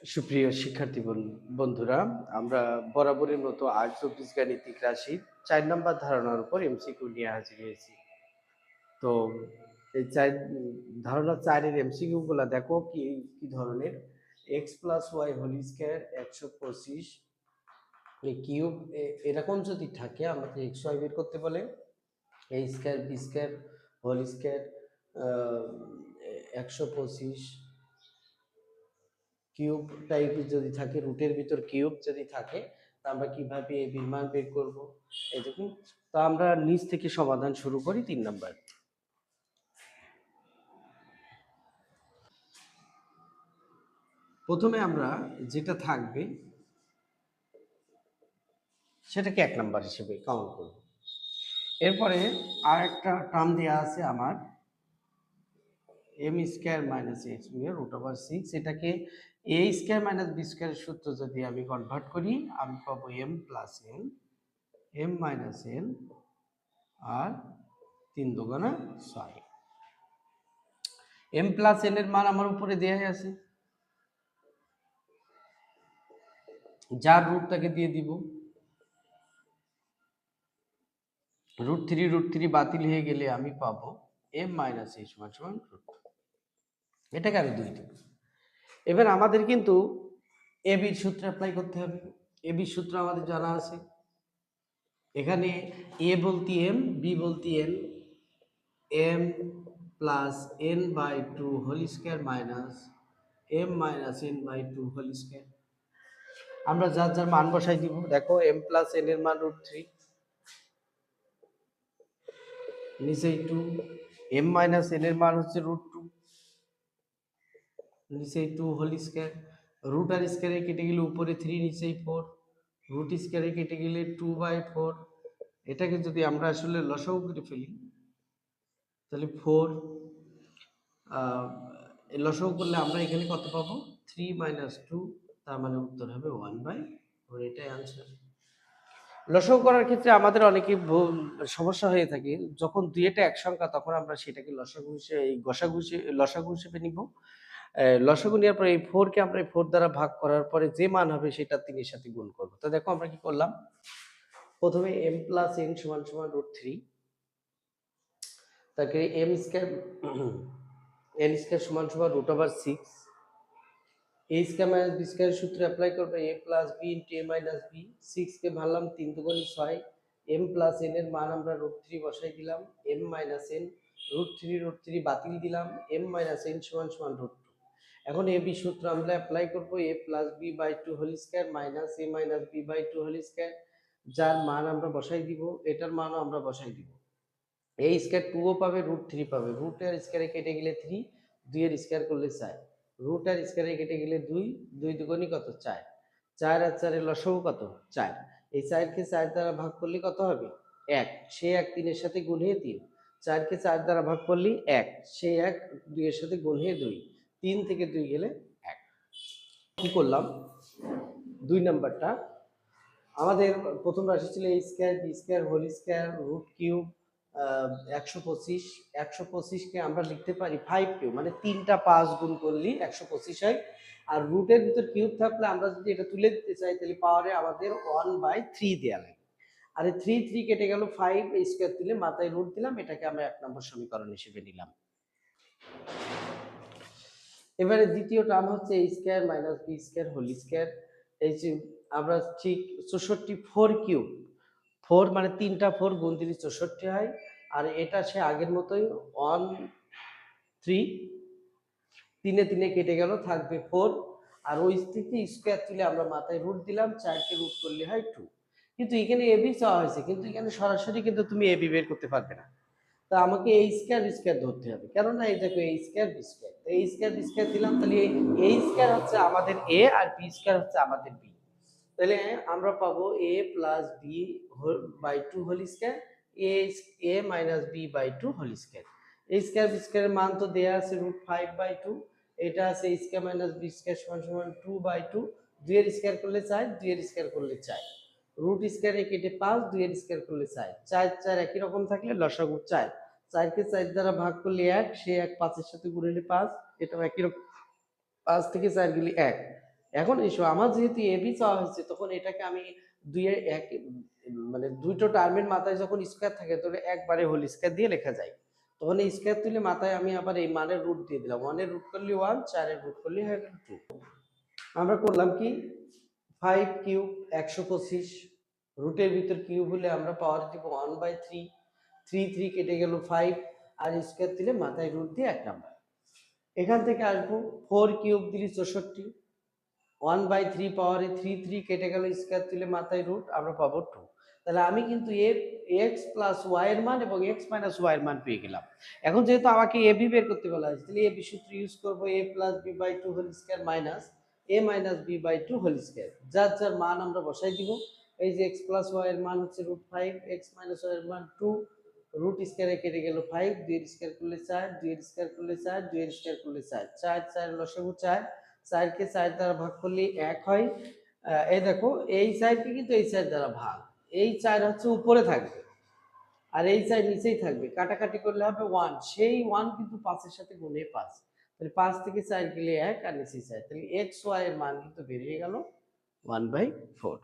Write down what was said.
সুপ্রিয় শিক্ষার্থী বন্ধুরা, আমরা বরাবরের মতো আর্টস ও বীজগাণিতিক রাশির ৪ নম্বর ধারণার উপর এমসিকিউ নিয়ে হাজির হয়েছি। তো এই ধারণা ৪ এর এমসিকিউ গুলা দেখো কি কি ধরনের। X plus y whole square ১২৫ এই কিউব এরকম যদি থাকে আমাকে এক্স ওয়াই বের করতে বলে। A square b square whole square ১২৫ cube type যদি থাকে, রুটের ভিতর কিউব যদি থাকে, তা আমরা কিভাবে এ বির মান বের করব। এই দেখুন, তো আমরা নিচ থেকে সমাধান শুরু করি। ৩ নাম্বার, প্রথমে আমরা যেটা থাকবে সেটাকে ১ নাম্বার হিসেবে কাউন্ট করব। এরপরে আর একটা টার্ম দেওয়া আছে আমার, m square minus x root over 6, এটাকে এ স্কয়ার মাইনাস বি স্কয়ারের সূত্র যদি আমি কনভার্ট করি, আমি পাবো m plus n, m minus n, আর ৩ দুগুণা ৬। এম প্লাস এন এর মান আমার উপরে দেয়াই আছে, যার রুটটাকে দিয়ে দিব। √3 বাতিল হয়ে গেলে আমি পাবো এম মাইনাস এ সমান সমান √2। এটাকে আমি 2 দিব। এবার আমাদের কিন্তু এ বির সূত্র অ্যাপ্লাই করতে হবে। এ বির সূত্র আমাদের জানা আছে। এখানে এ বলতে এম, বি বলতে n, m plus n by 2 whole square minus m minus n by 2 whole square. আমরা যার যার মান বসাই দিব। দেখো, এম প্লাস এন এর মান √3, নিচে 2, এম মাইনাস এন এর মান হচ্ছে √2, নিচে 2 হোল স্কয়ার। রুট আর স্কয়ারে কেটে গেলে উপরে 3, নিচে 4, রুট স্কয়ারে কেটে গেলে 2/4। এটাকে যদি আমরা আসলে লসাগু করে ফেলি, তাহলে 4, লসাগু করলে আমরা এখানে কত পাবো? 3 - 2, তার মানে উত্তর হবে 1/4। এটাই আনসার। লসাগু করার ক্ষেত্রে আমাদের অনেকই সমস্যা হয়ে থাকে। যখন দুইটা এক সংখ্যা, তখন আমরা সেটাকে লসাগু হিসেবে, লসাগু হিসেবে নিব। লসাগু নেওয়ার পরে এই 4 কে আমরা এই 4 দ্বারা ভাগ করার পরে যে মান হবে সেটা 3 এর সাথে গুণ করব। তো দেখো আমরা কি করলাম। প্রথমে m প্লাস n সমান সমান √3, তারপরে m স্কয়ার n স্কয়ার সমান সমান √6, a square minus b square সূত্র অ্যাপ্লাই করবে, a plus b into a minus b। 6 কে ভাঙলাম, 3 দুগুণে 6, m প্লাস n এর মান আমরা √3 বসাই দিলাম, m মাইনাস n, √3 বাতিল দিলাম, m মাইনাস n সমান সমান √2। এখন a b সূত্র আমরা অ্যাপ্লাই করব, a plus b by 2 whole square minus a minus b by 2 whole square, যার মান আমরা বসাই দিব, এটার মানও আমরা বসাই দিব। a স্কয়ার 2 ও পাবে, √3 পাবে, রুট এর স্কয়ারে কেটে গেলে 3, 2 এর স্কয়ার করলে 4, রুট আর স্কয়ারে কেটে গেলে 2, 2 দুগুণই কত? 4, 4 আর 4 এর লসাগু কত? 4। এই 4 কে 4 দ্বারা ভাগ করলে কত হবে? 1। সে 1 3 এর সাথে গুণ হয়ে 3, 4 কে 4 দ্বারা ভাগ করলে 1, সে 1 2 এর সাথে গুণ হয়ে 2, 3 থেকে 2 গেলে 1। কি করলাম? 2 নাম্বারটা আমাদের প্রথম রাশি ছিল a square b square whole square √3 125। 125 কে আমরা লিখতে পারি 5 কিউব, মানে 3টা 5 গুণ করলে 125 হয়। আর রুটের ভিতর কিউব থাকলে আমরা যদি এটা তুলে দিতে চাই, তাহলে পাওয়ারে আমাদের 1/3 দেয়া লাগে। আর এই 3 কেটে গেল, 5 স্কয়ার তুলে মাথায় রুট দিলাম, এটাকে আমরা 1 নম্বর সমীকরণ হিসেবে নিলাম। এবারে দ্বিতীয় টার্ম হচ্ছে a square minus b square whole square. এই যে আমরা ঠিক 64 4 কিউব, 4 মানে 3টা 4 গুণ দিলে 64 হয়। আর এটা সে আগের মতোই 1 3, 3 3 কেটে গেল, থাকবে 4। আর ওই থেকে স্কয়ার তুলে আমরা মাথায় রুট দিলাম, 4 কে রুট করলে হয় 2। কিন্তু এখানে এবি চাওয়া হয়েছে, কিন্তু এখানে সরাসরি কিন্তু তুমি এবি বের করতে পারবে না। তা আমাকে এই স্কয়ার বি স্কয়ার ধরতে হবে, কেননা এই দেখো এই স্কয়ার বি স্কয়ার, এই স্কয়ার বি স্কয়ার দিলাম, তাহলে এই স্কয়ার হচ্ছে আমাদের এ আর বি স্কয়ার হচ্ছে আমাদের বি। তাহলে আমরা পাবো a plus b by 2 whole square, a minus b by 2 whole square. এই স্কয়ার বি স্কয়ারের মান তো দেয়া আছে √5/2, এটা আছে a square minus b square সমান সমান 2/2। 2 এর স্কয়ার করলে 4, 2 এর স্কয়ার করলে 4, রুট স্কয়ারে কেটে 5, 2 এর স্কয়ার করলে 4, 4 4 একই রকম থাকলে লসাগু 4, 4 কে 4 দ্বারা ভাগ করলে 1, সে 1 5 এর সাথে গুণলে 5, এটাও একই রকম, 5 থেকে 4 গেলে 1, এখন এসো আমার যেহেতু এবি চাওয়া হয়েছে, তখন এটাকে আমি দুইয়ের এক, মানে দুটো টার্মের মাথায় যখন স্কোয়ার থাকে তাহলে একবারে হোল স্কোয়ার দিয়ে লেখা যায়। তখন এই স্কোয়ার তুলে মাথায় আমি আবার এই মানের রুট দিয়ে দিলাম, 1 এর রুট করলে 1, 4 এর রুট করলে হয়ে গেল 2। আমরা করলাম কি 5 কিউব 125, রুটের ভিতর কিউব হলে আমরা পাওয়ার দিব 1/3, 3 কেটে গেল 5, আর স্কোয়ার দিলে মাথায় রুট দিয়ে 1 নাম্বার। এখান থেকে আসবো 4 কিউব দিলে 64, 1/3 পাওয়ারে 3 কেটে গেল, স্কোয়ার তুলে মাথায় রুট, আমরা পাবো 2। তাহলে আমি কিন্তু এক্স প্লাস ওয়াই এর মান এবং এক্স মাইনাস ওয়াই এর মান পেয়ে গেলাম। এখন যেহেতু আমাকে এ বি বের করতে বলা হয়েছে, তাহলে এ বি সূত্র ইউজ করবো, a plus b by two whole square minus a minus b by two whole square. যার যার মান আমরা বসাই দিব। এই যে এক্স প্লাস ওয়াই এর মান হচ্ছে √5, এক্স মাইনাস ওয়াই এর মান 2, রুট স্কোয়ারে কেটে গেল 5, 2 এর স্কোয়ার করলে 4, 2 এর স্কোয়ার করলে 4, 2 এর স্কোয়ার করলে 4, 4 4 লসাগু 4, 4 কে 4 দ্বারা ভাগ করলে 1 হয়। এই দেখো এই 4 কে কিন্তু এই 4 দ্বারা ভাগ, এই 4 হচ্ছে উপরে থাকবে আর এই 4 নিচেই থাকবে, কাটাকাটি করলে হবে 1, সেই 1 কিন্তু 5 এর সাথে গুণে 5, তাহলে 5 থেকে 4 গেলে 1 আর নিচে 4, তাহলে এক্স ওয়াই এর মান কিন্তু বেরিয়ে গেল 1/4।